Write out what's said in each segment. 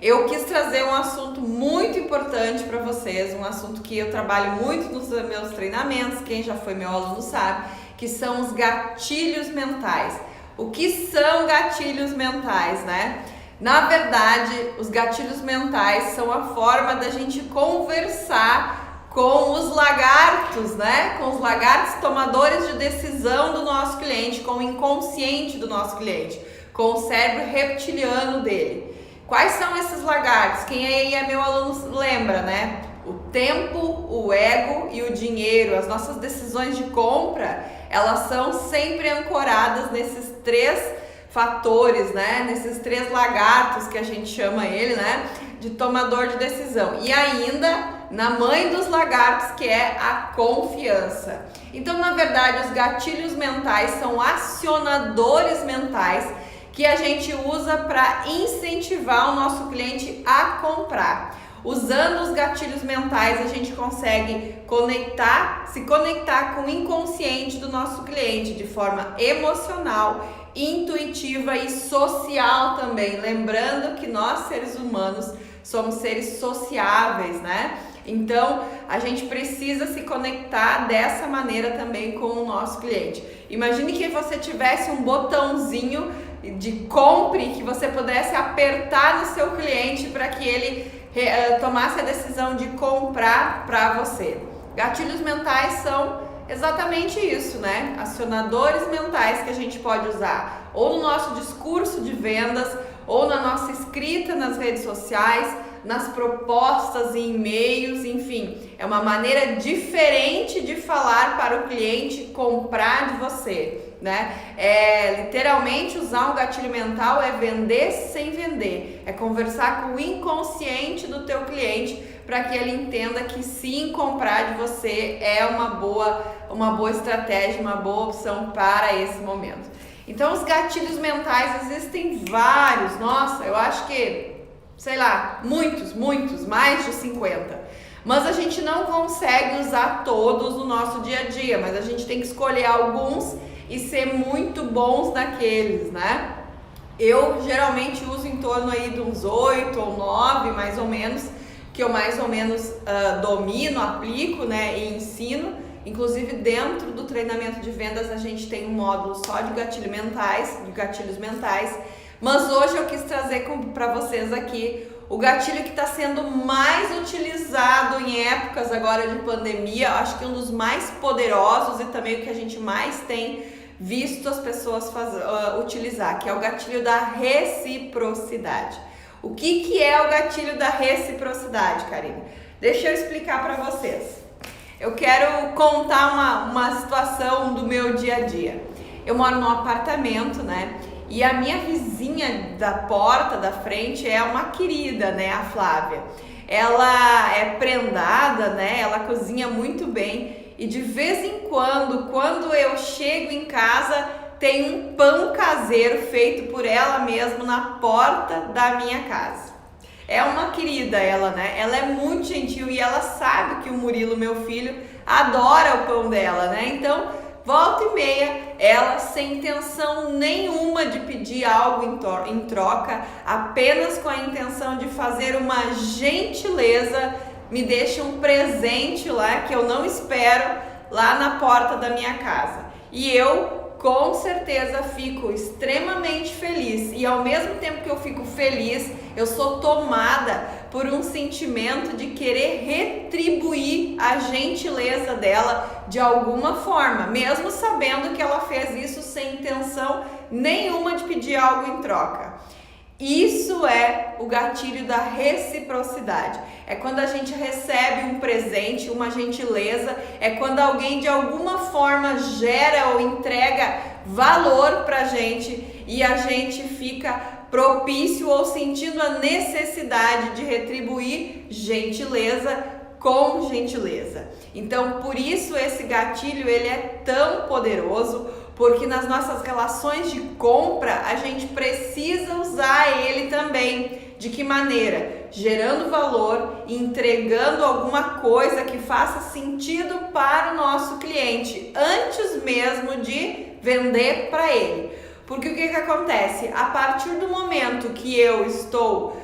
Eu quis trazer um assunto muito importante para vocês, um assunto que eu trabalho muito nos meus treinamentos, quem já foi meu aluno sabe, que são os gatilhos mentais. O que são gatilhos mentais, né? Na verdade, os gatilhos mentais são a forma da gente conversar com os lagartos, né? Com os lagartos tomadores de decisão do nosso cliente, com o inconsciente do nosso cliente, com o cérebro reptiliano dele. Quais são esses lagartos? Quem aí é meu aluno lembra, né? O tempo, o ego e o dinheiro. As nossas decisões de compra, elas são sempre ancoradas nesses três fatores, né? Nesses três lagartos que a gente chama ele, né? De tomador de decisão. E ainda na mãe dos lagartos, que é a confiança. Então, na verdade, os gatilhos mentais são acionadores mentais que a gente usa para incentivar o nosso cliente a comprar. Usando os gatilhos mentais, a gente consegue se conectar com o inconsciente do nosso cliente de forma emocional, intuitiva e social também. Lembrando que nós, seres humanos, somos seres sociáveis, né? Então, a gente precisa se conectar dessa maneira também com o nosso cliente. Imagine que você tivesse um botãozinho de compre que você pudesse apertar no seu cliente para que ele tomasse a decisão de comprar para você. Gatilhos mentais são exatamente isso, né? Acionadores mentais que a gente pode usar ou no nosso discurso de vendas, ou na nossa escrita nas redes sociais, nas propostas e e-mails, enfim, é uma maneira diferente de falar para o cliente comprar de você, né? Literalmente usar um gatilho mental é vender sem vender, é conversar com o inconsciente do teu cliente para que ele entenda que sim, comprar de você é uma boa estratégia, uma boa opção para esse momento. Então, os gatilhos mentais existem vários, nossa, eu acho que, sei lá, muitos, mais de 50. Mas a gente não consegue usar todos no nosso dia a dia, mas a gente tem que escolher alguns e ser muito bons naqueles, né? Eu geralmente uso em torno aí de uns 8 ou 9, mais ou menos, que eu mais ou menos domino, aplico, né, e ensino. Inclusive, dentro do treinamento de vendas, a gente tem um módulo só de gatilhos mentais. Mas hoje eu quis trazer para vocês aqui o gatilho que está sendo mais utilizado em épocas agora de pandemia. Acho que um dos mais poderosos e também o que a gente mais tem visto as pessoas utilizar, que é o gatilho da reciprocidade. O que é o gatilho da reciprocidade, Karine? Deixa eu explicar para vocês. Eu quero contar uma situação do meu dia a dia. Eu moro num apartamento, né? E a minha vizinha da porta da frente é uma querida, né? A Flávia. Ela é prendada, né? Ela cozinha muito bem. E de vez em quando eu chego em casa, tem um pão caseiro feito por ela mesma na porta da minha casa. É uma querida ela, né? Ela é muito gentil e ela sabe que o Murilo, meu filho, adora o pão dela, né? Então, volta e meia, ela sem intenção nenhuma de pedir algo em troca, apenas com a intenção de fazer uma gentileza, me deixa um presente lá que eu não espero lá na porta da minha casa. E eu com certeza fico extremamente feliz e ao mesmo tempo que eu fico feliz, eu sou tomada por um sentimento de querer retribuir a gentileza dela de alguma forma, mesmo sabendo que ela fez isso sem intenção nenhuma de pedir algo em troca. Isso é o gatilho da reciprocidade. É quando a gente recebe um presente, uma gentileza, é quando alguém de alguma forma gera ou entrega valor pra gente e a gente fica propício ou sentindo a necessidade de retribuir gentileza com gentileza. Então, por isso esse gatilho ele é tão poderoso, porque nas nossas relações de compra a gente precisa usar ele também. De que maneira? Gerando valor, entregando alguma coisa que faça sentido para o nosso cliente, antes mesmo de vender para ele. Porque o que acontece? A partir do momento que eu estou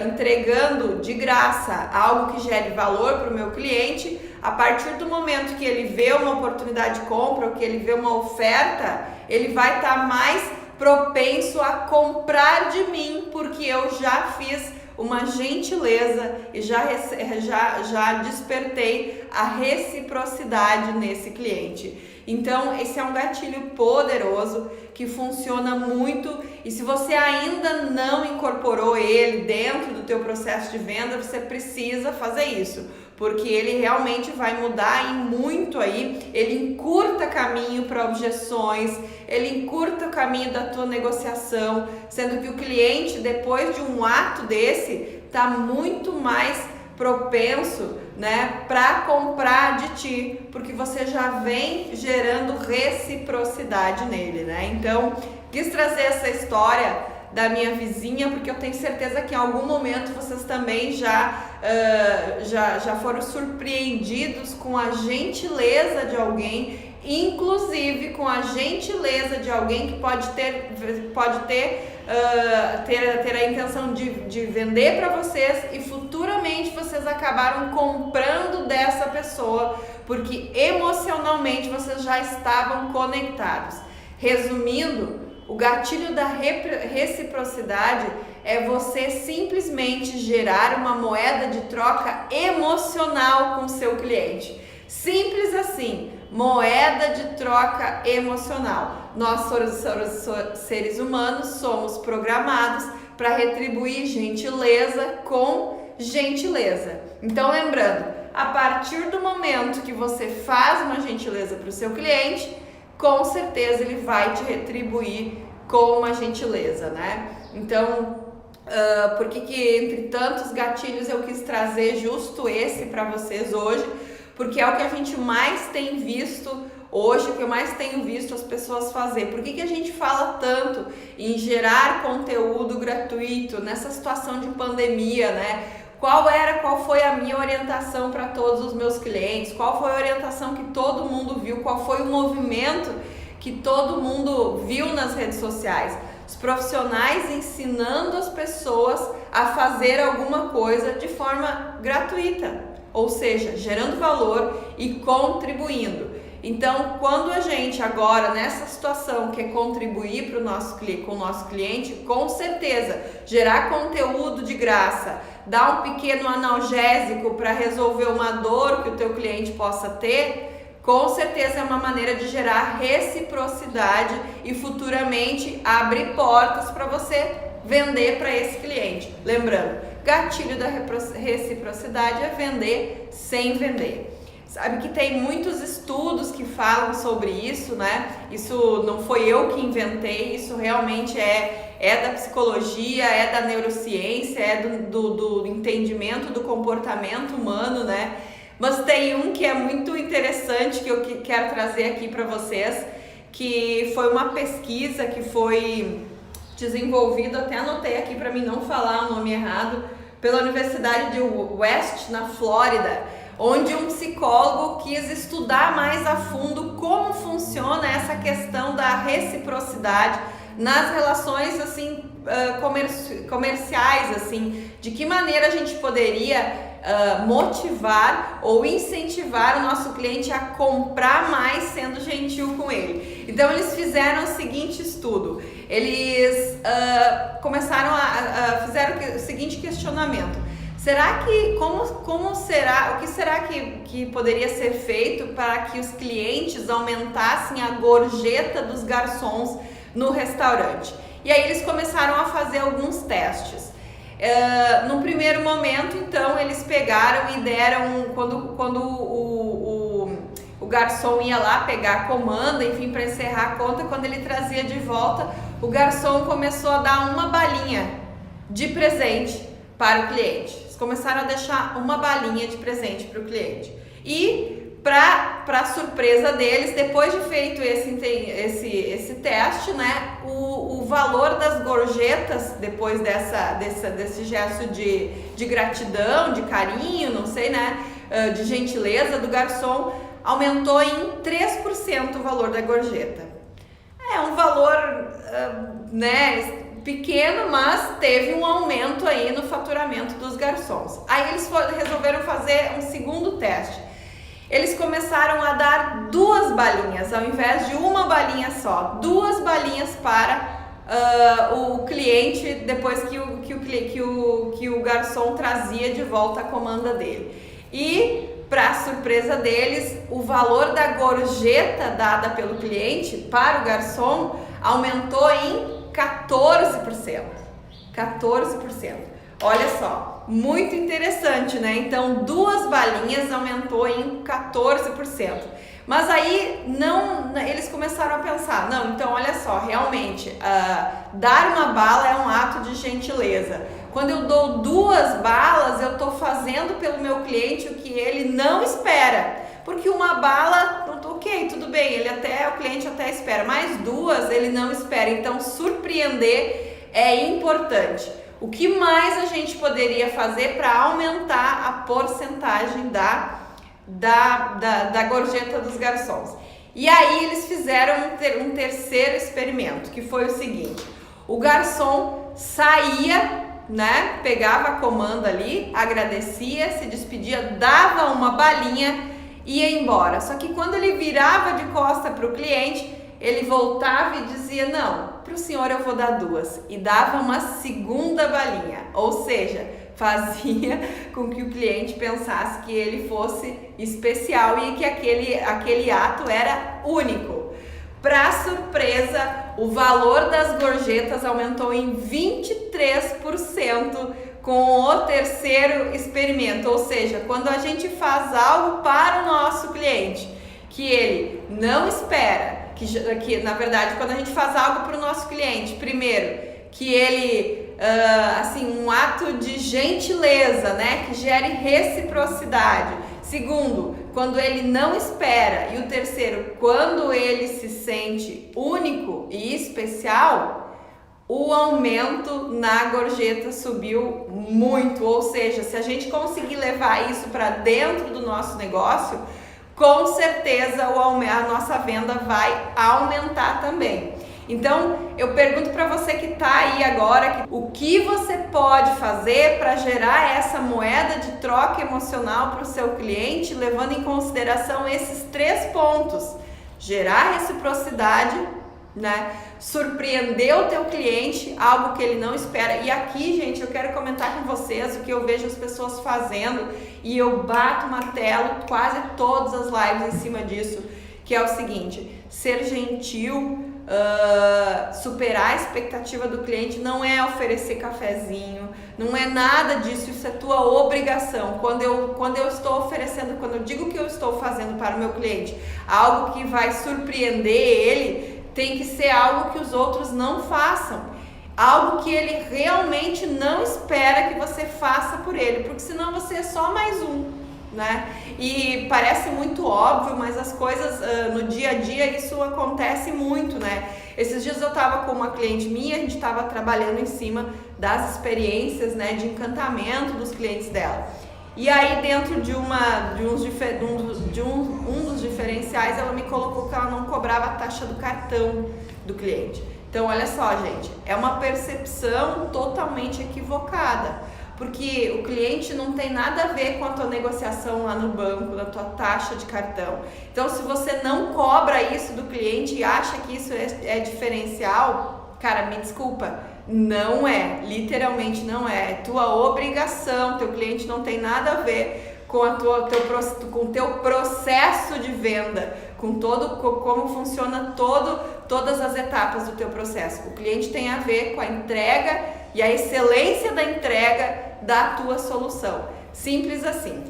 entregando de graça algo que gere valor para o meu cliente, a partir do momento que ele vê uma oportunidade de compra ou que ele vê uma oferta, ele vai estar mais propenso a comprar de mim, porque eu já fiz uma gentileza e já despertei a reciprocidade nesse cliente. Então, esse é um gatilho poderoso que funciona muito, e se você ainda não incorporou ele dentro do teu processo de venda, você precisa fazer isso, porque ele realmente vai mudar em muito aí, ele encurta caminho para objeções, ele encurta o caminho da tua negociação, sendo que o cliente, depois de um ato desse, está muito mais propenso, né, para comprar de ti, porque você já vem gerando reciprocidade nele, né? Então, quis trazer essa história da minha vizinha, porque eu tenho certeza que em algum momento vocês também já foram surpreendidos com a gentileza de alguém, inclusive com a gentileza de alguém que pode ter a intenção de vender para vocês, e futuramente vocês acabaram comprando dessa pessoa, porque emocionalmente vocês já estavam conectados. Resumindo, o gatilho da reciprocidade é você simplesmente gerar uma moeda de troca emocional com o seu cliente. Simples assim, moeda de troca emocional. Nós, seres humanos, somos programados para retribuir gentileza com gentileza. Então, lembrando, a partir do momento que você faz uma gentileza para o seu cliente, com certeza ele vai te retribuir com uma gentileza, né? Então, por que entre tantos gatilhos eu quis trazer justo esse para vocês hoje? Porque é o que a gente mais tem visto hoje, o que eu mais tenho visto as pessoas fazer. Por que a gente fala tanto em gerar conteúdo gratuito nessa situação de pandemia, né? Qual foi a minha orientação para todos os meus clientes? Qual foi a orientação que todo mundo viu? Qual foi o movimento que todo mundo viu nas redes sociais? Os profissionais ensinando as pessoas a fazer alguma coisa de forma gratuita, ou seja, gerando valor e contribuindo. Então, quando a gente agora, nessa situação, quer contribuir com o nosso cliente, com certeza, gerar conteúdo de graça, dar um pequeno analgésico para resolver uma dor que o teu cliente possa ter, com certeza é uma maneira de gerar reciprocidade e futuramente abrir portas para você vender para esse cliente. Lembrando, gatilho da reciprocidade é vender sem vender. Sabe que tem muitos estudos que falam sobre isso, né? Isso não foi eu que inventei, isso realmente é da psicologia, é da neurociência, é do entendimento do comportamento humano, né? Mas tem um que é muito interessante que eu quero trazer aqui para vocês, que foi uma pesquisa que foi desenvolvida, até anotei aqui para mim não falar o nome errado, pela Universidade de West, na Flórida, onde um psicólogo quis estudar mais a fundo como funciona essa questão da reciprocidade nas relações assim comerciais, assim, de que maneira a gente poderia motivar ou incentivar o nosso cliente a comprar mais sendo gentil com ele. Então eles fizeram o seguinte estudo, eles começaram fizeram o seguinte questionamento: será que, o que será que poderia ser feito para que os clientes aumentassem a gorjeta dos garçons no restaurante? E aí eles começaram a fazer alguns testes. No primeiro momento, então, eles pegaram e deram, quando o garçom ia lá pegar a comanda, enfim, para encerrar a conta, quando ele trazia de volta, o garçom começou a dar uma balinha de presente para o cliente. Eles começaram a deixar uma balinha de presente para o cliente. E, para surpresa deles, depois de feito esse teste, né, o valor das gorjetas, depois desse gesto de gratidão, de carinho, não sei, né, de gentileza do garçom, aumentou em 3% o valor da gorjeta. É um valor, né, pequeno, mas teve um aumento aí no faturamento dos garçons. Aí eles resolveram fazer um segundo teste. Eles começaram a dar 2 balinhas, ao invés de uma balinha só, 2 balinhas para o cliente depois que o garçom trazia de volta a comanda dele. E, para surpresa deles, o valor da gorjeta dada pelo cliente para o garçom aumentou em 14%. 14%. Olha só, muito interessante, né? Então, 2 balinhas aumentou em 14%. Mas aí eles começaram a pensar, não, então olha só, realmente, dar uma bala é um ato de gentileza. Quando eu dou 2 balas, eu estou fazendo pelo meu cliente o que ele não espera. Porque uma bala, ok, tudo bem, o cliente até espera, mas 2 ele não espera. Então, surpreender é importante. O que mais a gente poderia fazer para aumentar a porcentagem da gorjeta dos garçons? E aí eles fizeram um terceiro experimento, que foi o seguinte: o garçom saía, né, pegava a comanda ali, agradecia, se despedia, dava uma balinha e ia embora. Só que quando ele virava de costa para o cliente, ele voltava e dizia, não, para o senhor eu vou dar 2, e dava uma segunda balinha, ou seja, fazia com que o cliente pensasse que ele fosse especial e que aquele ato era único. Para surpresa, o valor das gorjetas aumentou em 23% com o terceiro experimento, ou seja, quando a gente faz algo para o nosso cliente que ele não espera, que na verdade quando a gente faz algo para o nosso cliente, primeiro, que ele, um ato de gentileza, né, que gere reciprocidade. Segundo, quando ele não espera. E o terceiro, quando ele se sente único e especial, o aumento na gorjeta subiu muito. Ou seja, se a gente conseguir levar isso para dentro do nosso negócio, com certeza a nossa venda vai aumentar também. Então, eu pergunto para você que está aí agora, o que você pode fazer para gerar essa moeda de troca emocional para o seu cliente, levando em consideração esses 3 pontos: gerar reciprocidade, né? Surpreender o teu cliente, algo que ele não espera. E aqui, gente, eu quero comentar com vocês o que eu vejo as pessoas fazendo, e eu bato martelo quase todas as lives em cima disso, que é o seguinte: ser gentil, superar a expectativa do cliente, não é oferecer cafezinho, não é nada disso, isso é tua obrigação. Quando eu estou oferecendo, quando eu digo que eu estou fazendo para o meu cliente algo que vai surpreender ele, tem que ser algo que os outros não façam, algo que ele realmente não espera que você faça por ele, porque senão você é só mais um, né? E parece muito óbvio, mas as coisas no dia a dia isso acontece muito, né? Esses dias eu tava com uma cliente minha, a gente tava trabalhando em cima das experiências, né, de encantamento dos clientes dela. E aí dentro de um dos diferenciais, ela me colocou que ela não cobrava a taxa do cartão do cliente. Então olha só, gente, é uma percepção totalmente equivocada, porque o cliente não tem nada a ver com a tua negociação lá no banco, da tua taxa de cartão. Então, se você não cobra isso do cliente e acha que isso é diferencial, cara, me desculpa, não é, literalmente não é. É tua obrigação, teu cliente não tem nada a ver com o teu processo de venda, com como funciona todas as etapas do teu processo. O cliente tem a ver com a entrega e a excelência da entrega da tua solução. Simples assim.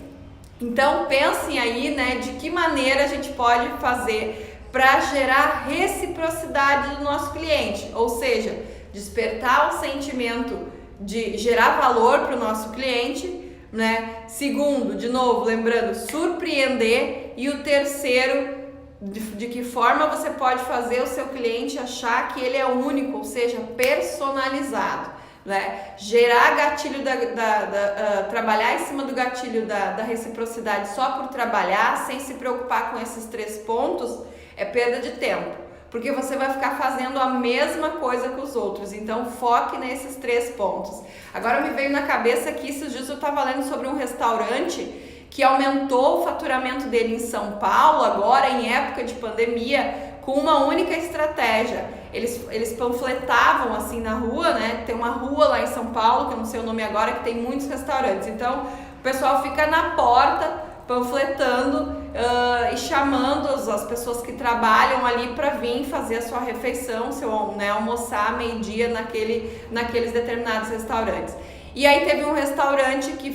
Então pensem aí, né, de que maneira a gente pode fazer para gerar reciprocidade do nosso cliente, ou seja, despertar o sentimento de gerar valor para o nosso cliente, né? Segundo, de novo, lembrando, surpreender. E o terceiro, de que forma você pode fazer o seu cliente achar que ele é único, ou seja, personalizado, né? Gerar gatilho, trabalhar em cima do gatilho da reciprocidade só por trabalhar, sem se preocupar com esses 3 pontos, é perda de tempo. porque você vai ficar fazendo a mesma coisa que os outros. Então foque nesses 3 pontos. Agora me veio na cabeça que esses dias eu estava lendo sobre um restaurante que aumentou o faturamento dele em São Paulo, agora em época de pandemia, com uma única estratégia. Eles panfletavam assim na rua, né? Tem uma rua lá em São Paulo, que eu não sei o nome agora, que tem muitos restaurantes. Então o pessoal fica na porta panfletando e chamando as pessoas que trabalham ali para vir fazer a sua refeição, almoçar meio-dia naqueles determinados restaurantes. E aí teve um restaurante que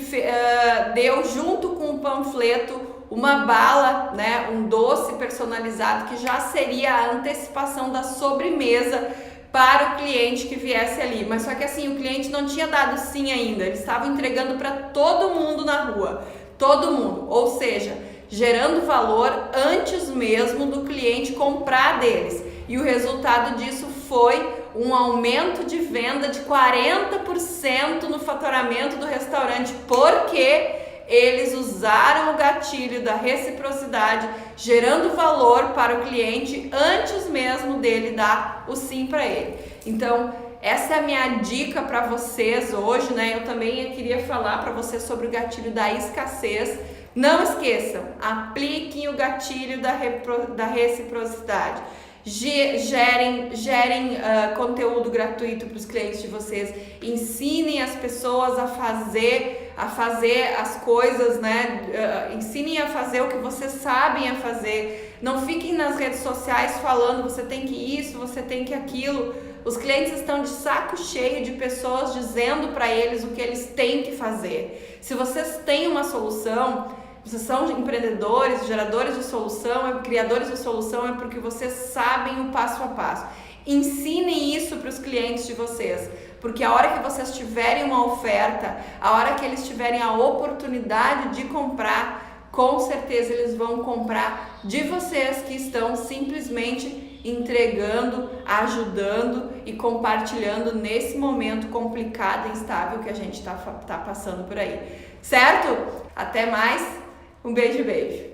deu junto com o panfleto uma bala, né, um doce personalizado que já seria a antecipação da sobremesa para o cliente que viesse ali. Mas só que assim, o cliente não tinha dado sim ainda, eles estavam entregando para todo mundo na rua, todo mundo, ou seja, gerando valor antes mesmo do cliente comprar deles. E o resultado disso foi um aumento de venda de 40% no faturamento do restaurante, porque eles usaram o gatilho da reciprocidade, gerando valor para o cliente antes mesmo dele dar o sim para ele. Então, essa é a minha dica para vocês hoje, né? Eu também queria falar para vocês sobre o gatilho da escassez. Não esqueçam, apliquem o gatilho da reciprocidade. Gerem conteúdo gratuito para os clientes de vocês, ensinem as pessoas a fazer as coisas, né? Ensinem a fazer o que vocês sabem a fazer. Não fiquem nas redes sociais falando você tem que isso, você tem que aquilo. Os clientes estão de saco cheio de pessoas dizendo para eles o que eles têm que fazer. Se vocês têm uma solução, vocês são empreendedores, geradores de solução, criadores de solução, é porque vocês sabem o passo a passo. Ensinem isso para os clientes de vocês, porque a hora que vocês tiverem uma oferta, a hora que eles tiverem a oportunidade de comprar, com certeza eles vão comprar de vocês que estão simplesmente entregando, ajudando e compartilhando nesse momento complicado e instável que a gente tá passando por aí. Certo? Até mais! Um beijo, beijo!